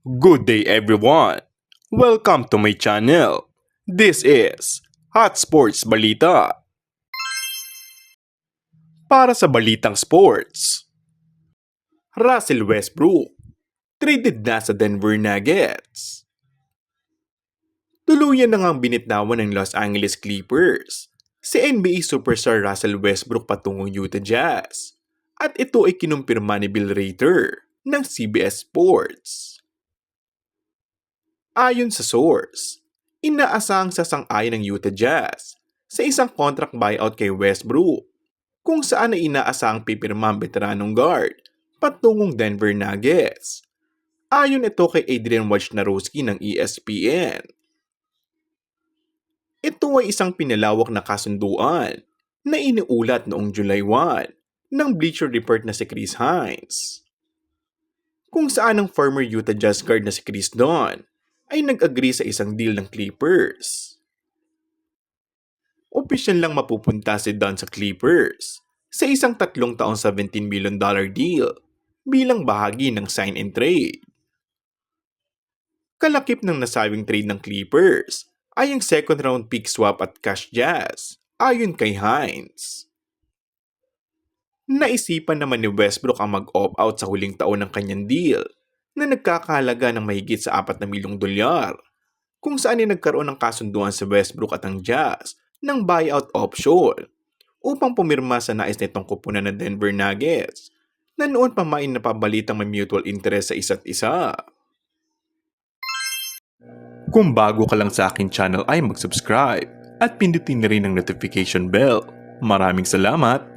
Good day everyone! Welcome to my channel. This is Hot Sports Balita. Para sa balitang sports, Russell Westbrook traded na sa Denver Nuggets. Tuluyan na ngang binitnawan ng Los Angeles Clippers si NBA superstar Russell Westbrook patungong Utah Jazz. At ito ay kinumpirma ni Bill Rater ng CBS Sports. Ayon sa source, inaasahang sasang-ayon ng Utah Jazz sa isang contract buyout kay Westbrook kung saan ay inaasahang pipirma ang veteranong guard patungong Denver Nuggets. Ayon ito kay Adrian Wojnarowski ng ESPN. Ito ay isang pinalawak na kasunduan na iniulat noong July 1 ng Bleacher Report na si Chris Hines, kung saan ang former Utah Jazz guard na si Chris Dunn ay nag-agree sa isang deal ng Clippers. Opisyal lang mapupunta si Dunn sa Clippers sa isang 3 taong $17 million deal bilang bahagi ng sign and trade. Kalakip ng nasabing trade ng Clippers ay ang second round pick swap at cash jazz, ayon kay Hines. Naisipan naman ni Westbrook ang mag-opt out sa huling taon ng kanyang deal na nagkakahalaga ng mahigit sa $4 milyong, kung saan ay nagkaroon ng kasunduan si Westbrook at ang Jazz ng buyout option upang pumirma sa nais nitong kupunan ng Denver Nuggets na noon pa may napabalitang may mutual interest sa isa't isa. Kung bago ka lang sa akin channel ay mag-subscribe at pindutin na rin ang notification bell. Maraming salamat!